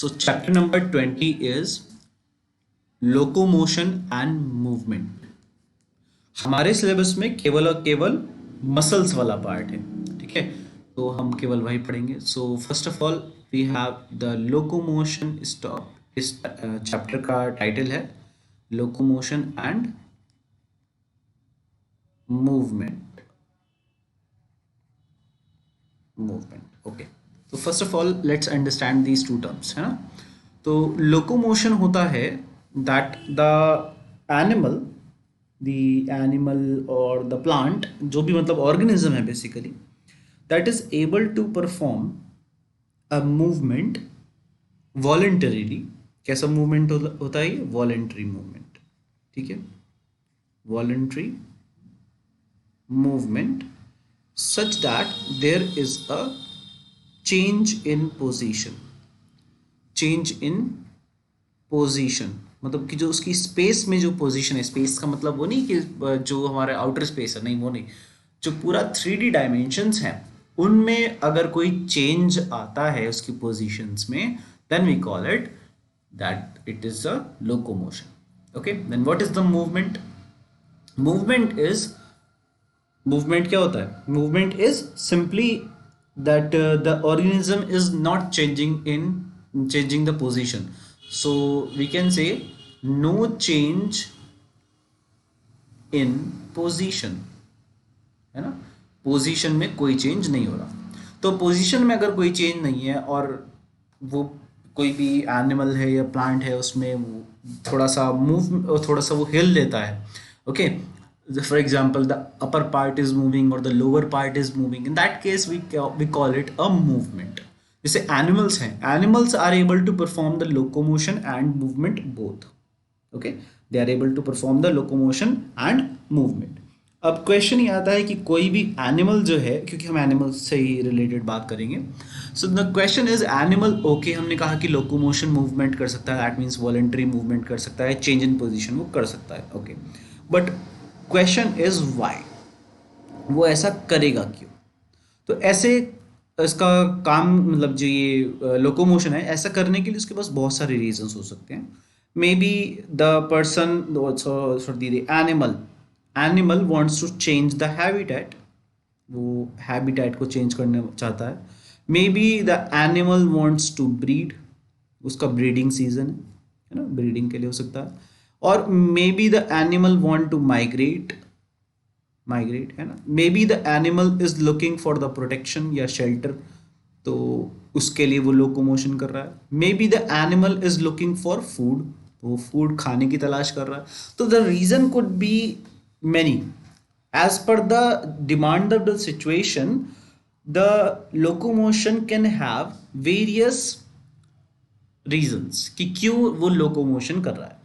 So chapter number 20 is locomotion and movement. हमारे syllabus में केवल और केवल मसल्स वाला पार्ट है, ठीक है, तो हम केवल वही पढ़ेंगे. So first of all we have the locomotion stop. इस चैप्टर का टाइटल है लोकोमोशन एंड मूवमेंट. ओके, तो first of all let's understand these two terms, है ना. तो लोकोमोशन होता है दैट द एनिमल और द प्लांट, जो भी मतलब ऑर्गेनिज्म है basically, that is able to perform a movement voluntarily. कैसा मूवमेंट होता है ये? वॉलेंट्री मूवमेंट, ठीक है, voluntary movement such that there is a change in position. Change in position मतलब कि जो उसकी स्पेस में जो पोजीशन है, स्पेस का मतलब वो नहीं कि जो हमारा आउटर स्पेस है, नहीं वो नहीं, जो पूरा 3D डायमेंशंस हैं उनमें अगर कोई चेंज आता है उसकी पोजीशंस में, then we call it that it is a locomotion. Okay, then what is the movement? Movement क्या होता है? Movement is simply that the organism is not changing the position. So we can say no change in position, है ना. Position में कोई change नहीं हो रहा. तो पोजीशन में अगर कोई चेंज नहीं है और वो कोई भी एनिमल है या प्लांट है उसमें थोड़ा सा वो हिल लेता है, okay, for example the upper part is moving or the lower part is moving, in that case we call it a movement. जैसे एनिमल्स हैं, animals are able to perform the locomotion and movement both. Okay, they are able to perform the locomotion and movement. अब question ये आता है कि कोई भी animal जो है, क्योंकि हम एनिमल्स से ही रिलेटेड बात करेंगे, so the question is animal, okay, हमने कहा कि लोकोमोशन मूवमेंट कर सकता है, दैट मीन्स वॉलेंट्री मूवमेंट कर सकता है, चेंज इन पोजिशन वो कर सकता है, okay, but question is why, वो ऐसा करेगा क्यों? तो ऐसे इसका काम मतलब जो ये लोकोमोशन है, ऐसा करने के लिए उसके पास बहुत सारे रीजंस हो सकते हैं. Maybe the person the animal wants to change the habitat, वो हैबिटेट को चेंज करना चाहता है. Maybe the animal wants to breed, उसका ब्रीडिंग सीजन है ना, ब्रीडिंग के लिए हो सकता है. और maybe the animal want to migrate, है ना. Maybe the animal is looking for the protection या शेल्टर, तो उसके लिए वो लोकोमोशन कर रहा है. Maybe the animal is looking for food, तो वो फूड खाने की तलाश कर रहा है. तो the reason could be many. As per the demand of the situation, the locomotion can have various reasons कि क्यों वो लोकोमोशन कर रहा है.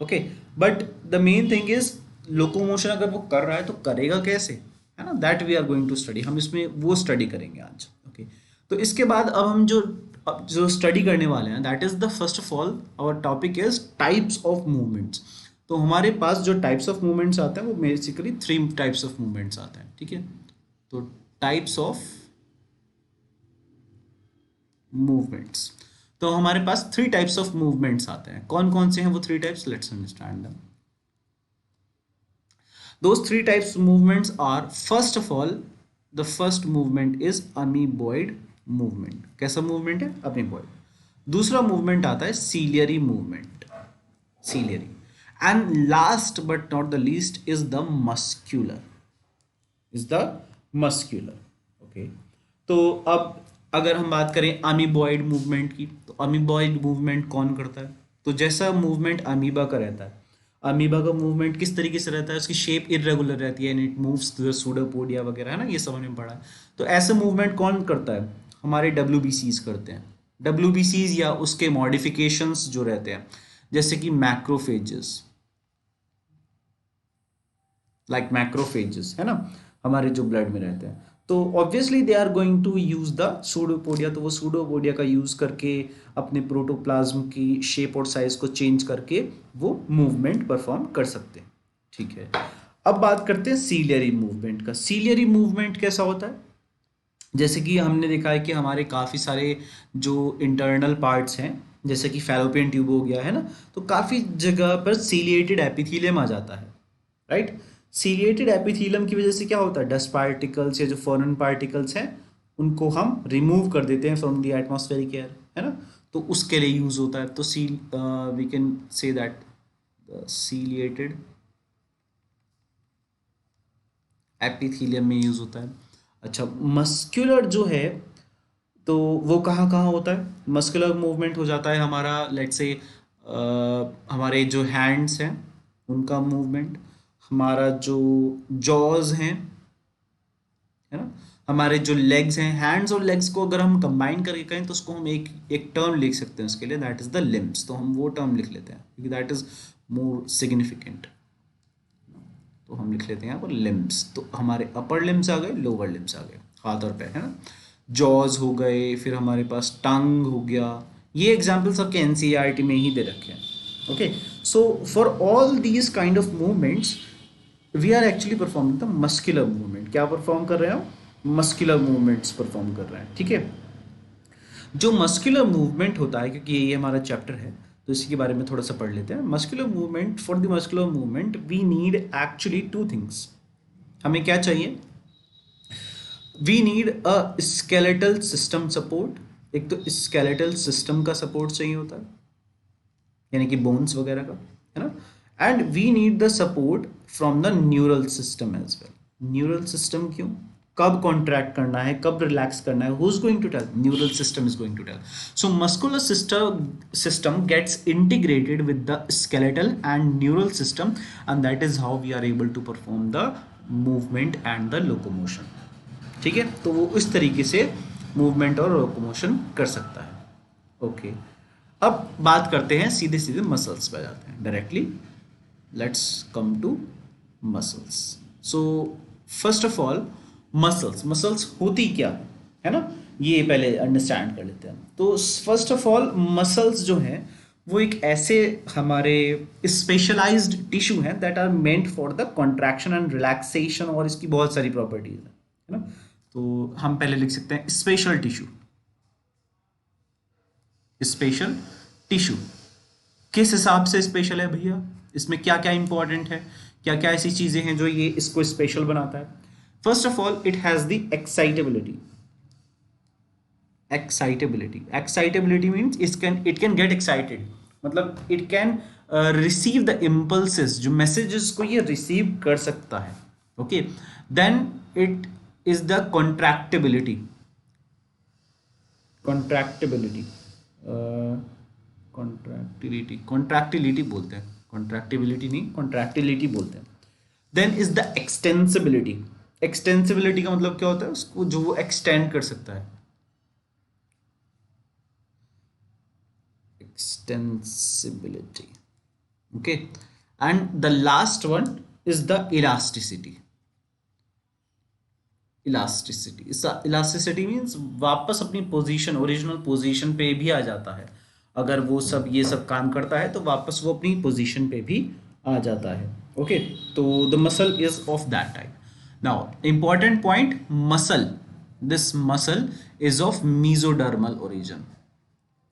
Okay, but the main thing is locomotion अगर वो कर रहा है तो करेगा कैसे, है ना. That we are going to study, हम इसमें वो स्टडी करेंगे आज. ओके, तो इसके बाद अब हम जो स्टडी करने वाले हैं, that is the first of all our topic is types of movements. तो हमारे पास जो टाइप्स ऑफ मूवमेंट्स आते हैं वो बेसिकली 3 टाइप्स ऑफ मूवमेंट्स आते हैं, ठीक है. तो टाइप्स ऑफ मूवमेंट्स, तो हमारे पास 3 टाइप्स ऑफ मूवमेंट्स आते हैं. कौन कौन से हैं वो 3 types? Let's understand them. Those 3 types of movements are, first of all, the first movement is amoeboid movement. कैसा movement है? amoeboid. दूसरा movement आता है ciliary movement, ciliary. And last but not the least is the muscular. Okay. तो अब अगर हम बात करें amoeboid movement की, तो amoeboid movement कौन करता है? तो जैसा movement अमीबा का रहता है, अमीबा का मूवमेंट किस तरीके से रहता है, उसकी शेप इरेगुलर रहती है, and it moves through the pseudopodia वगैरह, है ना, ये सब हमने पढ़ा है. तो ऐसे मूवमेंट कौन करता है? हमारे WBCs करते हैं. WBCs या उसके मॉडिफिकेशंस जो रहते हैं, जैसे कि मैक्रोफेजेस, मैक्रोफेजेस, है ना, हमारे जो ब्लड में रहते हैं. तो obviously they are going to use the pseudopodia, तो वो सूडोपोडिया का यूज करके अपने प्रोटोप्लाज्म की शेप और साइज को चेंज करके वो मूवमेंट परफॉर्म कर सकते हैं, ठीक है. अब बात करते हैं सीलियरी मूवमेंट का. सीलियरी मूवमेंट कैसा होता है? जैसे कि हमने देखा है कि हमारे काफ़ी सारे जो इंटरनल पार्ट्स हैं, जैसे कि फैलोपियन ट्यूब हो गया, है ना। तो काफ़ी जगह पर सीलिएटेड एपिथीलियम आ जाता है, राइट। सीलिएटेड एपिथीलियम की वजह से क्या होता है, डस्ट पार्टिकल्स या जो फॉरेन पार्टिकल्स हैं उनको हम रिमूव कर देते हैं फ्रॉम द एटमॉस्फेरिक एयर, है ना। तो उसके लिए यूज़ होता है। तो we can say that ciliated epithelium में यूज़ होता है। अच्छा, मस्कुलर जो है तो वो कहाँ कहाँ होता है, मस्कुलर मूवमेंट हो जाता है हमारा, लेट्स से हमारे जो हैंड्स हैं उनका मूवमेंट, हमारा जो जॉज हैं, है ना, हमारे जो लेग्स हैं, हैंड्स और लेग्स को अगर हम कंबाइन करके कहें तो उसको हम एक एक टर्म लिख सकते हैं उसके लिए, दैट इज़ द लिम्स। तो हम वो टर्म लिख लेते हैं क्योंकि दैट इज़ मोर सिग्निफिकेंट। तो हम लिख लेते हैं यहाँ पर लिम्स। तो हमारे अपर लिम्स आ गए, लोअर लिम्स आ गए, हाथ और पैर, है ना। जॉज हो गए, फिर हमारे पास टंग हो गया। ये एग्जाम्पल्स आपके एनसीईआरटी में ही दे रखे हैं। Okay, so for all these kind of movements we are actually performing the muscular movement. क्या परफॉर्म कर रहे हो, मस्कुलर मूवमेंट्स परफॉर्म कर रहे हैं, ठीक है। जो मस्कुलर मूवमेंट होता है, क्योंकि ये हमारा चैप्टर है तो इसी के बारे में थोड़ा सा पढ़ लेते हैं। Muscular movement, for the muscular movement we need actually two things. हमें क्या चाहिए, we need a skeletal system support. एक तो स्केलेटल सिस्टम का सपोर्ट चाहिए होता है, यानी कि बोन्स वगैरह का, है ना। And we need the support from the neural system as well. Neural system क्यों, कब कॉन्ट्रैक्ट करना है, कब रिलैक्स करना है, who is going to tell, neural system is going to tell. So muscular system gets integrated with the skeletal and neural system and that is how we are able to perform the movement and the locomotion, ठीक है। तो वो इस तरीके से movement और locomotion कर सकता है। ओके, अब बात करते हैं, सीधे सीधे मसल्स पे जाते हैं directly. Let's come to muscles. So first of all muscles, muscles होती क्या है ना, ये पहले अंडरस्टैंड कर लेते हैं। तो फर्स्ट ऑफ ऑल मसल्स जो हैं वो एक ऐसे हमारे स्पेशलाइज्ड टिश्यू हैं that are meant for the contraction and relaxation, और इसकी बहुत सारी प्रॉपर्टीज है ना। तो हम पहले लिख सकते हैं स्पेशल टिश्यू। स्पेशल टिश्यू किस हिसाब से स्पेशल है भैया, इसमें क्या क्या इंपॉर्टेंट है, क्या क्या ऐसी चीजें हैं जो ये इसको स्पेशल बनाता है। First of all it has the excitability. Excitability means it can get excited, मतलब it can receive the impulses, जो मैसेजेस को ये रिसीव कर सकता है। Okay, then it is the contractibility. Contractility बोलते हैं, कॉन्ट्रैक्टिबिलिटी नहीं, कॉन्ट्रैक्टिलिटी बोलते हैं। Then is the extensibility. Extensibility का मतलब क्या होता है, उसको जो वो एक्सटेंड कर सकता है, extensibility. Okay, and the last one is the elasticity. Elasticity means वापस अपनी पोजीशन, ओरिजिनल पोजीशन पे भी आ जाता है। अगर वो सब ये सब काम करता है तो वापस वो अपनी पोजीशन पे भी आ जाता है। ओके, तो the muscle is of that type. Now important point, muscle, this muscle is of mesodermal origin.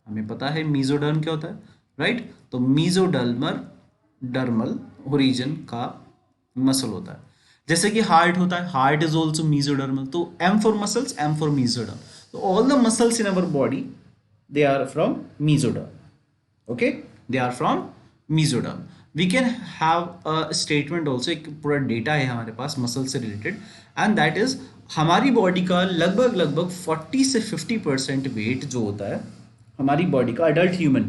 हमें पता है मीजोडर्म क्या होता है, राइट। तो डर्मल ओरिजिन का मसल होता है। जैसे कि हार्ट होता है, हार्ट इज ऑल्सो मीजोडर्मल। तो M for muscles, M for mesoderm. तो all the muscles in our body they are from mesoderm. Okay, they are from mesoderm. We can have a statement also, एक पूरा data है हमारे पास muscle से related, and that is हमारी body का लगभग 40 से 50% वेट जो होता है, हमारी बॉडी का, अडल्ट ह्यूमन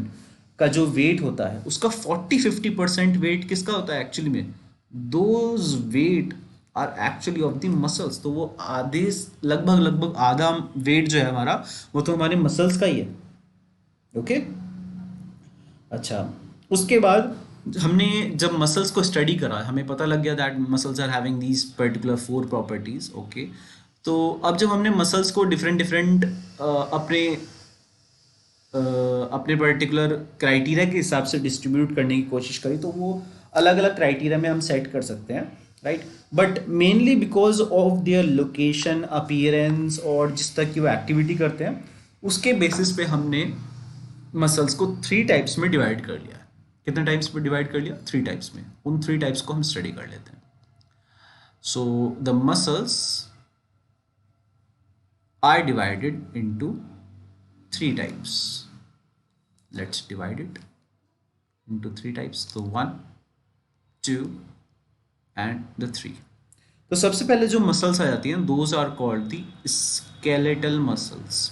का जो वेट होता है उसका 40-50% वेट किसका होता है एक्चुअली में, those weight are actually of the muscles. तो वो आधे, लगभग आधा वेट जो है हमारा वो तो हमारे मसल्स का ही है। ओके, अच्छा, उसके बाद हमने जब मसल्स को स्टडी करा हमें पता लग गया that muscles are having these particular 4 properties. Okay, तो अब जब हमने मसल्स को डिफरेंट अपने पर्टिकुलर क्राइटेरिया के हिसाब से डिस्ट्रीब्यूट करने की कोशिश करी, तो वो अलग अलग क्राइटेरिया में हम सेट कर सकते हैं, right. But mainly because of their location, appearance और जिस तक की वो एक्टिविटी करते हैं उसके बेसिस पे हमने मसल्स को 3 टाइप्स में डिवाइड कर लिया है। कितने टाइप्स में डिवाइड कर लिया? 3 टाइप्स में। उन 3 टाइप्स को हम स्टडी कर लेते हैं। So the muscles are divided into 3 types. Let's divide it into 3 types. तो 1, 2 एंड द 3। तो सबसे पहले जो मसल्स आ जाती हैं, those are called the skeletal muscles.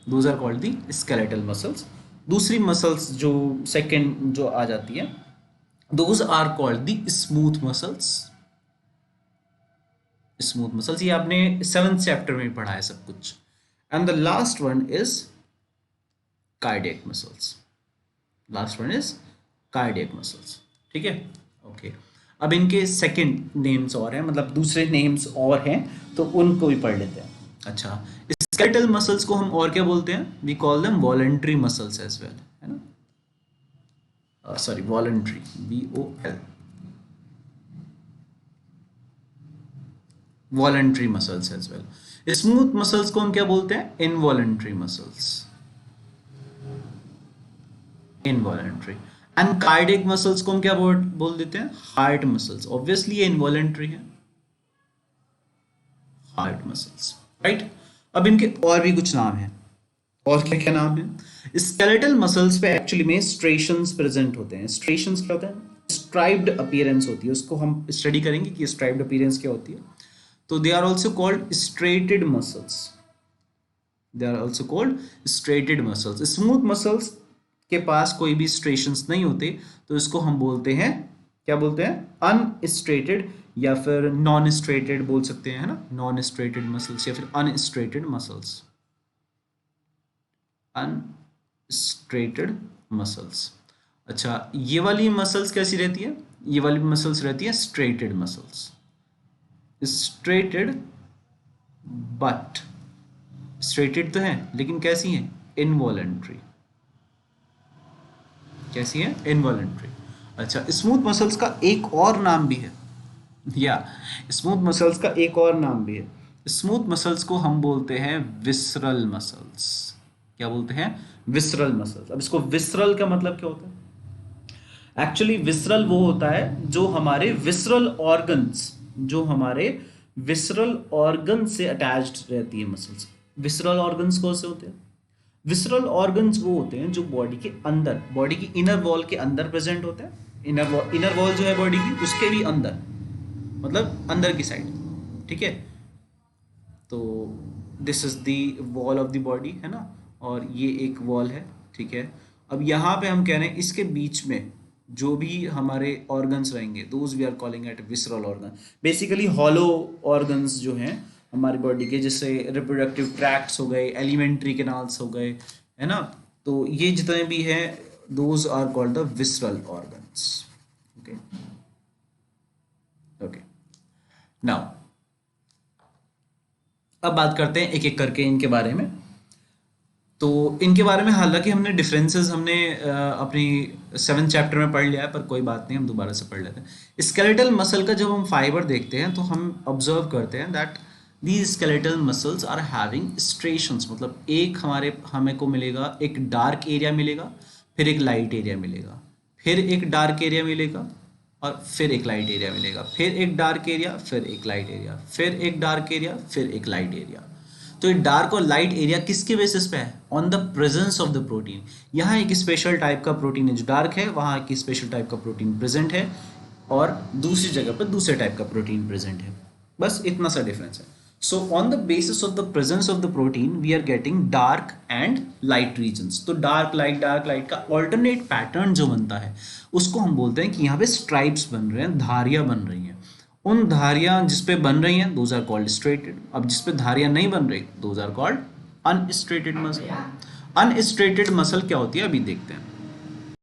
Those are called the skeletal muscles. दूसरी मसल्स जो सेकंड जो आ जाती है, those are called the smooth muscles. Smooth muscles, ये आपने 7th चैप्टर में पढ़ा है सब कुछ। And the last one is cardiac muscles. Last one is cardiac muscles. ठीक है, ओके। अब इनके सेकंड नेम्स और हैं, मतलब दूसरे नेम्स और हैं, तो उनको भी पढ़ लेते हैं। अच्छा, स्केलेटल मसल्स को हम और क्या बोलते हैं? We call them voluntary muscles as well, है ना। Sorry, voluntary, VOL, voluntary muscles as well. Smooth muscles को हम क्या बोलते हैं? Involuntary muscles, involuntary. And cardiac muscles को हम क्या बोल देते हैं? Heart muscles. ऑब्वियसली ये इनवॉलंटरी है, हार्ट मसल्स, राइट। अब इनके और भी कुछ नाम हैं। और क्या क्या नाम है? स्केलेटल मसल्स पे एक्चुअली में स्ट्रेशंस प्रेजेंट होते हैं। स्ट्रेशंस क्या होता है? स्ट्राइप्ड अपीयरेंस होती है, उसको हम स्टडी करेंगे कि स्ट्राइप्ड अपीयरेंस क्या होती है। तो they are also called striated muscles. They are also called striated muscles. Smooth muscles के पास कोई भी स्ट्रेशंस नहीं होते, तो इसको हम बोलते हैं, क्या बोलते हैं? अनस्ट्रेटेड, या फिर नॉन स्ट्रेटेड बोल सकते हैं, है ना। नॉन स्ट्रेटेड मसल्स या फिर अनस्ट्रेटेड मसल्स, अनस्ट्रेटेड मसल्स। अच्छा, ये वाली मसल्स कैसी रहती है? ये वाली मसल्स रहती है striated muscles. Striated, but striated तो है लेकिन कैसी है? इनवॉलंटरी। कैसी है? इनवॉलंटरी। अच्छा, स्मूथ मसल्स का एक और नाम भी है, या स्मूथ मसल्स का एक और नाम भी है। स्मूथ मसल्स को हम बोलते हैं विसरल मसल्स। क्या बोलते हैं? Visceral muscles. अब इसको विसरल का मतलब क्या होता है? एक्चुअली विसरल वो होता है जो हमारे विसरल ऑर्गन्स, जो हमारे विसरल ऑर्गन से अटैच्ड रहती है मसल्स। विसरल ऑर्गन्स कौन से होते हैं? विसरल ऑर्गन्स वो होते हैं जो बॉडी के अंदर, बॉडी की इनर वॉल के अंदर प्रेजेंट होते हैं। इनर वॉल जो है बॉडी की, उसके भी अंदर, मतलब अंदर की साइड, ठीक है। तो this is the wall of the body, है ना, और ये एक वॉल है, ठीक है। अब यहाँ पे हम कह रहे हैं इसके बीच में जो भी हमारे ऑर्गन्स रहेंगे, those we are calling at visceral organ. Basically hollow organs जो हैं हमारी बॉडी के, जैसे रिप्रोडक्टिव ट्रैक्ट्स हो गए, एलिमेंट्री कैनाल्स हो गए, है ना, तो ये जितने भी हैं those are called the visceral organs. Okay, okay. Now अब बात करते हैं एक एक करके इनके बारे में। तो इनके बारे में हालांकि हमने डिफरेंसेस हमने अपनी 7th चैप्टर में पढ़ लिया है, पर कोई बात नहीं, हम दोबारा से पढ़ लेते हैं। स्केलेटल मसल का जब हम फाइबर देखते हैं तो हम ऑब्जर्व करते हैं that these skeletal muscles are having striations. मतलब एक हमें को मिलेगा, एक डार्क एरिया मिलेगा, फिर एक लाइट एरिया मिलेगा, फिर एक डार्क एरिया मिलेगा, और फिर एक लाइट एरिया मिलेगा, फिर एक डार्क एरिया, फिर एक लाइट एरिया, फिर एक डार्क एरिया, फिर एक लाइट एरिया। तो ये डार्क और लाइट एरिया किसके बेसिस पे है? On the presence of the protein. यहाँ एक स्पेशल टाइप का प्रोटीन है जो डार्क है, वहाँ एक स्पेशल टाइप का प्रोटीन प्रेजेंट है, और दूसरी जगह पर दूसरे टाइप का प्रोटीन प्रेजेंट है। बस इतना सा डिफरेंस है। So on the basis of the presence of the protein we are getting dark and light regions. तो डार्क लाइट का ऑल्टरनेट पैटर्न जो बनता है उसको हम बोलते हैं कि यहाँ पे स्ट्राइप्स बन रहे हैं, धारियाँ बन रही हैं। उन धारियाँ जिस पे बन रही हैं दोज आर कॉल्ड स्ट्रेटेड। अब जिस पे धारियाँ नहीं बन रही those are called unstriated muscle. Unstriated muscle क्या होती है अभी देखते हैं।